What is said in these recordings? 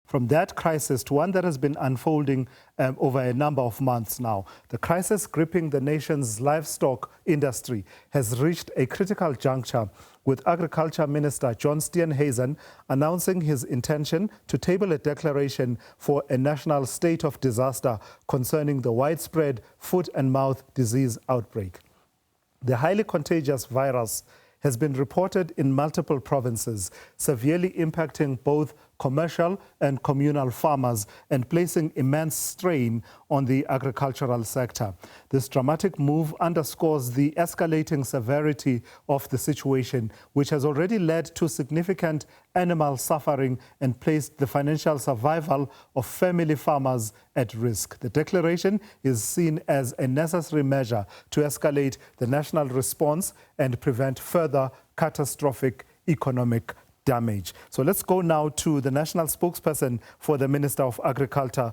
from that crisis to one that has been unfolding over a number of months now. The crisis gripping the nation's livestock industry has reached a critical juncture, with Agriculture Minister John Steenhuisen announcing his intention to table a declaration for a national state of disaster concerning the widespread foot and mouth disease outbreak. The highly contagious virus has been reported in multiple provinces, severely impacting both commercial and communal farmers and placing immense strain on the agricultural sector. This dramatic move underscores the escalating severity of the situation, which has already led to significant animal suffering and placed the financial survival of family farmers at risk. The declaration is seen as a necessary measure to escalate the national response and prevent further catastrophic economic damage. So let's go now to the national spokesperson for the Minister of Agriculture,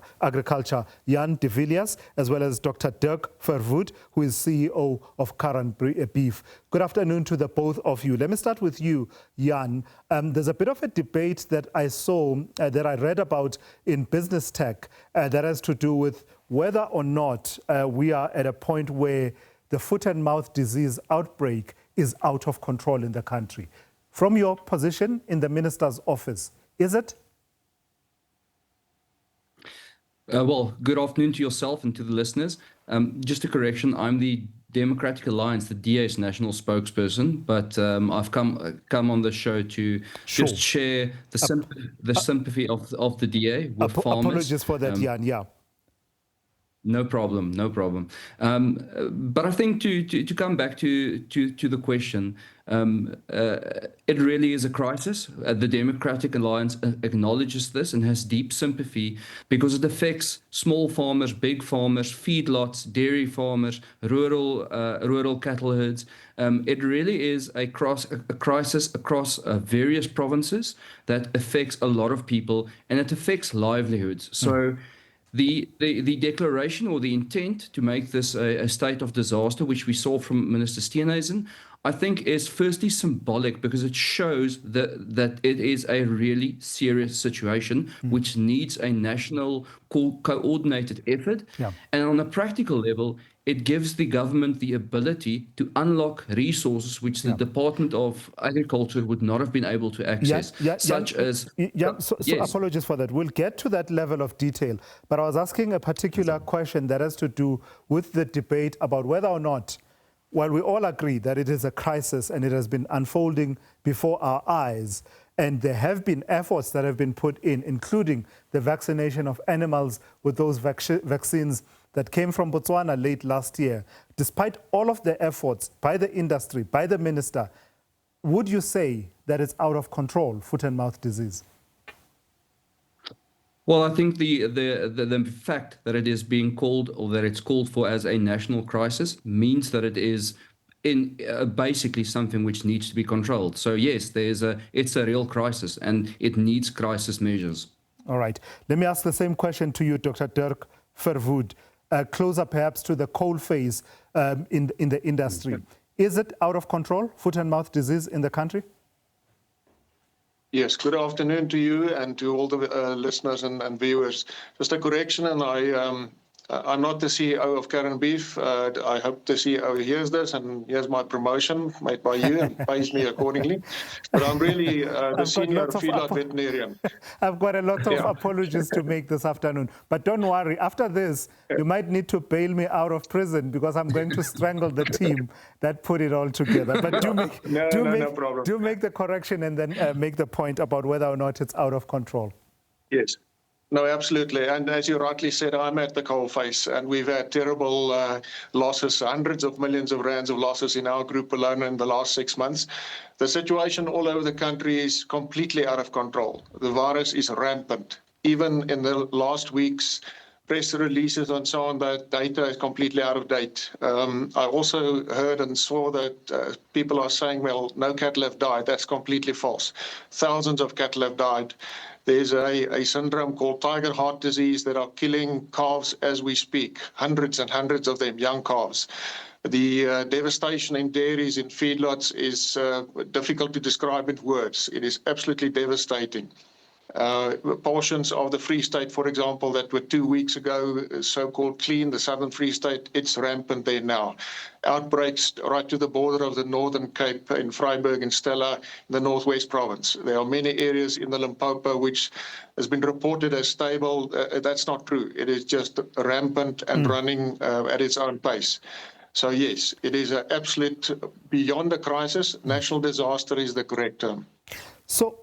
Jan de Villiers, as well as Dr. Dirk Verwoerd, who is CEO of Current Beef. Good afternoon to the both of you. Let me start with you, Jan. There's a bit of a debate that I saw, that I read about in Business Tech, that has to do with whether or not we are at a point where the foot and mouth disease outbreak is out of control in the country. From your position in the minister's office, is it? Well, good afternoon to yourself and to the listeners. Just a correction, I'm the Democratic Alliance, the DA's national spokesperson, but I've come on the show to just share the sympathy of the DA with farmers. Apologies for that, Jan, yeah. No problem, no problem. But I think to come back to the question, it really is a crisis. The Democratic Alliance acknowledges this and has deep sympathy because it affects small farmers, big farmers, feedlots, dairy farmers, rural cattle herds. It really is a crisis across various provinces that affects a lot of people, and it affects livelihoods. So the declaration or the intent to make this a state of disaster, which we saw from Minister Steenhuisen, I think is firstly symbolic because it shows that it is a really serious situation which needs a national coordinated effort. Yeah. And on a practical level, it gives the government the ability to unlock resources which the Department of Agriculture would not have been able to access, such as... So apologies for that. We'll get to that level of detail. But I was asking a particular question that has to do with the debate about whether or not, while we all agree that it is a crisis and it has been unfolding before our eyes, and there have been efforts that have been put in, including the vaccination of animals with those vaccines that came from Botswana late last year. Despite all of the efforts by the industry, by the minister, would you say that it's out of control, foot and mouth disease? Well, I think the fact that it is being called, or that it's called for as a national crisis, means that it is in basically something which needs to be controlled. So yes, it's a real crisis and it needs crisis measures. All right. Let me ask the same question to you, Dr. Dirk Verwoerd. Closer perhaps to the coal phase in the industry. Okay. Is it out of control, foot and mouth disease in the country? Yes, good afternoon to you and to all the listeners and viewers. Just a correction, and I'm not the CEO of Current Beef. I hope the CEO hears this and hears my promotion made by you and pays me accordingly. But I'm really the senior feedlot veterinarian. I've got a lot of apologies to make this afternoon. But don't worry, after this, you might need to bail me out of prison because I'm going to strangle the team that put it all together. But do make the correction and then make the point about whether or not it's out of control. Yes. No, absolutely. And as you rightly said, I'm at the coalface, and we've had terrible losses, hundreds of millions of rands of losses in our group alone in the last 6 months. The situation all over the country is completely out of control. The virus is rampant. Even in the last week's press releases and so on, that data is completely out of date. I also heard and saw that people are saying, well, no cattle have died. That's completely false. Thousands of cattle have died. There's a syndrome called tiger heart disease that are killing calves as we speak, hundreds and hundreds of them, young calves. The devastation in dairies, in feedlots is difficult to describe in words. It is absolutely devastating. Portions of the Free State, for example, that were 2 weeks ago so-called clean, the Southern Free State, it's rampant there now. Outbreaks right to the border of the Northern Cape in Vryburg and Stella, in the Northwest Province. There are many areas in the Limpopo which has been reported as stable. That's not true. It is just rampant and running at its own pace. So yes, it is an absolute, beyond the crisis, national disaster is the correct term. So,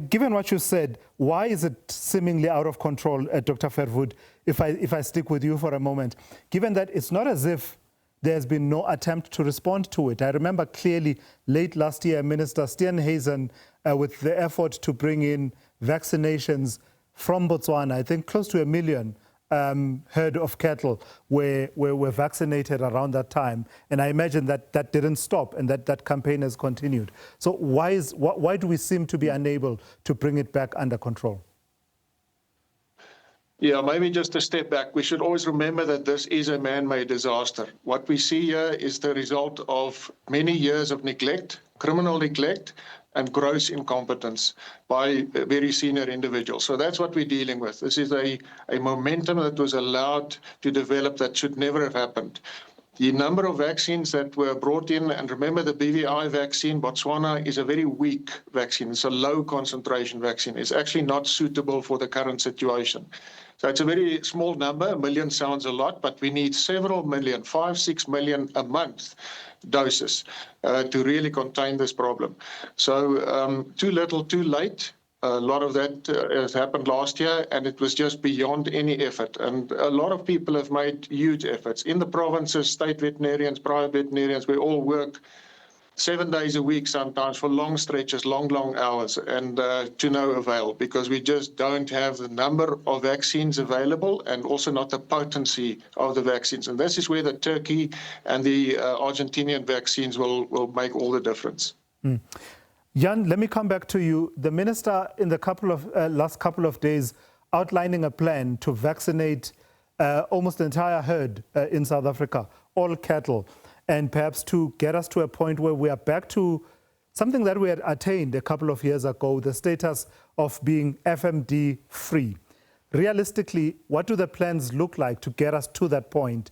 given what you said, why is it seemingly out of control, Dr. Verwoerd, if I stick with you for a moment, given that it's not as if there's been no attempt to respond to it? I remember clearly late last year, Minister Steenhuisen, with the effort to bring in vaccinations from Botswana, I think close to 1 million herd of cattle were vaccinated around that time. And I imagine that that didn't stop and that campaign has continued. So why do we seem to be unable to bring it back under control? Yeah, maybe just a step back. We should always remember that this is a man-made disaster. What we see here is the result of many years of neglect, criminal neglect, and gross incompetence by very senior individuals. So that's what we're dealing with. This is a momentum that was allowed to develop that should never have happened. The number of vaccines that were brought in, and remember the BVI vaccine, Botswana is a very weak vaccine. It's a low concentration vaccine. It's actually not suitable for the current situation. So it's a very small number. 1 million sounds a lot, but we need several million, 5-6 million a month doses to really contain this problem. So too little, too late. A lot of that has happened last year, and it was just beyond any effort. And a lot of people have made huge efforts. In the provinces, state veterinarians, private veterinarians, we all work 7 days a week sometimes for long stretches, long hours, and to no avail, because we just don't have the number of vaccines available and also not the potency of the vaccines. And this is where the Turkey and the Argentinian vaccines will make all the difference. Jan, let me come back to you. The minister in the last couple of days outlining a plan to vaccinate almost the entire herd in South Africa, all cattle, and perhaps to get us to a point where we are back to something that we had attained a couple of years ago, the status of being FMD free. Realistically, what do the plans look like to get us to that point,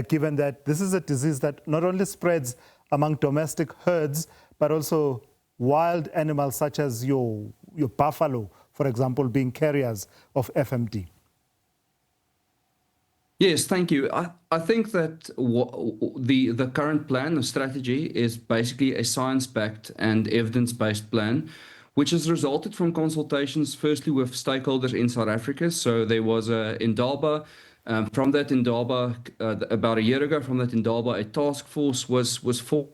given that this is a disease that not only spreads among domestic herds, but also wild animals such as your buffalo, for example, being carriers of FMD? Yes, thank you. I think that the current plan, the strategy, is basically a science-backed and evidence-based plan, which has resulted from consultations, firstly with stakeholders in South Africa. So there was Indaba. From that Indaba, about a year ago, from that Indaba, a task force was formed.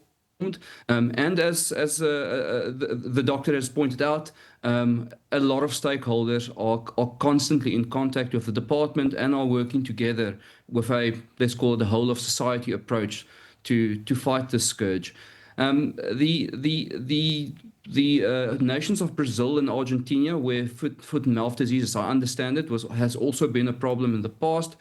And as the doctor has pointed out, a lot of stakeholders are constantly in contact with the department and are working together with let's call it a whole of society approach to fight this scourge. The nations of Brazil and Argentina, where foot and mouth disease, as I understand it, has also been a problem in the past.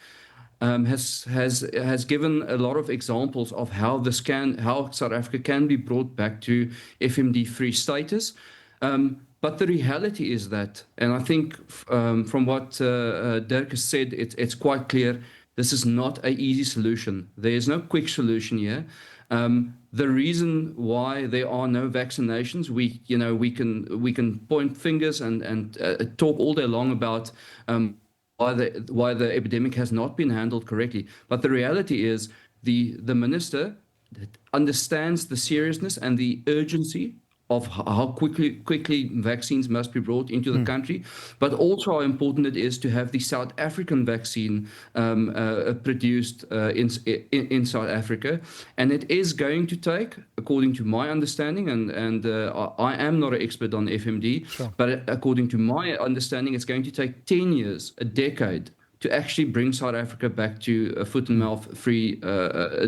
Has given a lot of examples of how South Africa can be brought back to FMD-free status. But the reality is that, and I think from what Dirk has said, it's quite clear, this is not an easy solution. There is no quick solution here. The reason why there are no vaccinations, we can point fingers and talk all day long about why the epidemic has not been handled correctly. But the reality is the minister understands the seriousness and the urgency of how quickly vaccines must be brought into the country, but also how important it is to have the South African vaccine produced in South Africa. And it is going to take, according to my understanding, and I am not an expert on FMD, sure, but according to my understanding, it's going to take 10 years, a decade, to actually bring South Africa back to a foot and mouth free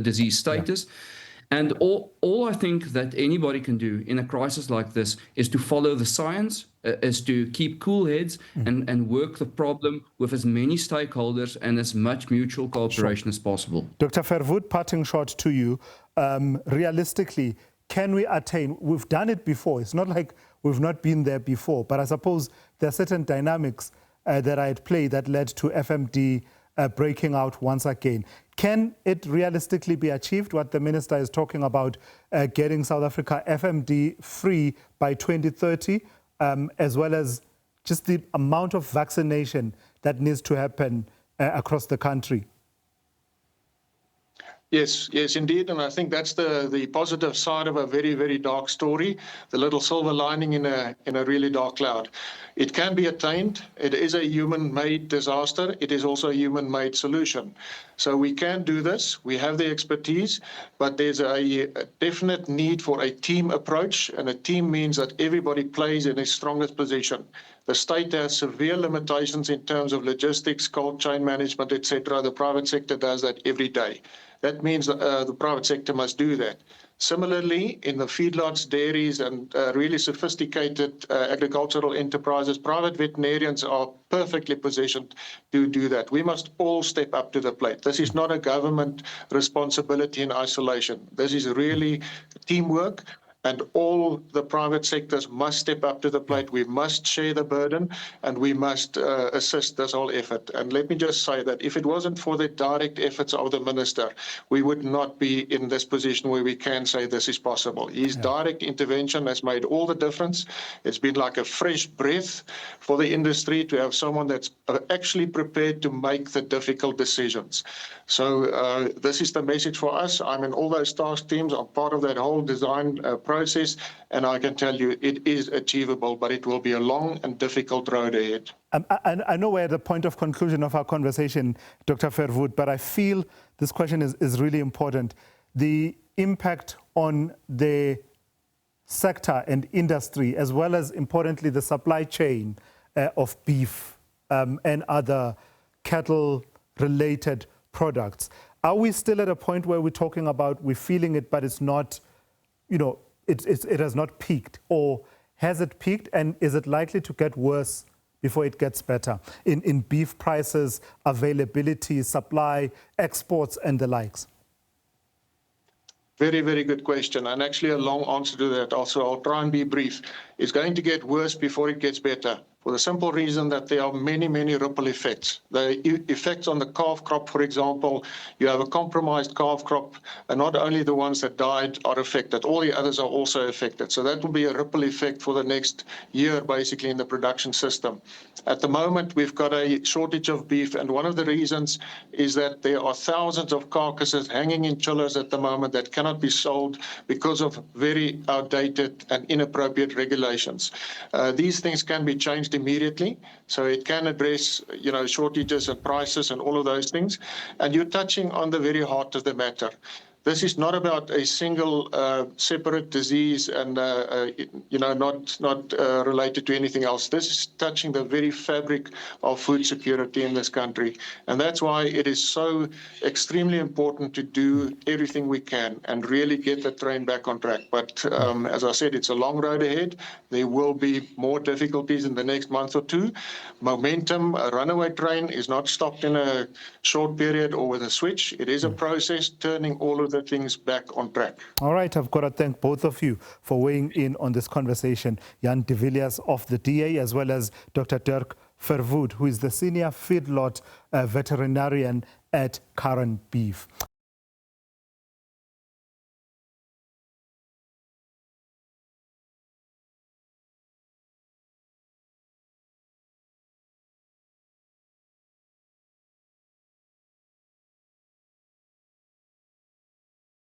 disease status. Yeah. And all I think that anybody can do in a crisis like this is to follow the science, is to keep cool heads and work the problem with as many stakeholders and as much mutual cooperation as possible. Dr. Verwoerd, parting shot to you. Realistically, can we attain? We've done it before. It's not like we've not been there before, but I suppose there are certain dynamics that are at play that led to FMD breaking out once again. Can it realistically be achieved, what the minister is talking about, getting South Africa FMD free by 2030, as well as just the amount of vaccination that needs to happen across the country? Yes, indeed. And I think that's the positive side of a very, very dark story, the little silver lining in a really dark cloud. It can be attained. It is a human-made disaster. It is also a human-made solution. So we can do this. We have the expertise, but there's a definite need for a team approach. And a team means that everybody plays in its strongest position. The state has severe limitations in terms of logistics, cold chain management, etc. The private sector does that every day. That means the private sector must do that. Similarly, in the feedlots, dairies, and really sophisticated agricultural enterprises, private veterinarians are perfectly positioned to do that. We must all step up to the plate. This is not a government responsibility in isolation. This is really teamwork. And all the private sectors must step up to the plate. We must share the burden, and we must assist this whole effort. And let me just say that if it wasn't for the direct efforts of the minister, we would not be in this position where we can say this is possible. His direct intervention has made all the difference. It's been like a fresh breath for the industry to have someone that's actually prepared to make the difficult decisions. So this is the message for us. I'm in all those task teams. I'm part of that whole design process, and I can tell you it is achievable, but it will be a long and difficult road ahead. I know we're at the point of conclusion of our conversation, Dr. Verwoerd, but I feel this question is really important. The impact on the sector and industry, as well as, importantly, the supply chain of beef and other cattle-related products. Are we still at a point where we're talking about we're feeling it, but it's not, it has not peaked? Or has it peaked, and is it likely to get worse before it gets better in beef prices, availability, supply, exports, and the likes? Very, very good question, and actually a long answer to that also. I'll try and be brief. It's going to get worse before it gets better, for the simple reason that there are many, many ripple effects. The effects on the calf crop, for example, you have a compromised calf crop, and not only the ones that died are affected, all the others are also affected. So that will be a ripple effect for the next year, basically, in the production system. At the moment, we've got a shortage of beef, and one of the reasons is that there are thousands of carcasses hanging in chillers at the moment that cannot be sold because of very outdated and inappropriate regulations. These things can be changed immediately, so it can address, shortages and prices and all of those things. And you're touching on the very heart of the matter. This is not about a single separate disease and not related to anything else. This is touching the very fabric of food security in this country, and that's why it is so extremely important to do everything we can and really get the train back on track. But as I said, it's a long road ahead. There will be more difficulties in the next month or two. Momentum, a runaway train, is not stopped in a short period or with a switch. It is a process turning all of the things back on track. All right, I've got to thank both of you for weighing in on this conversation. Jan de Villiers of the DA, as well as Dr. Dirk Verwoerd, who is the senior feedlot veterinarian at Current Beef.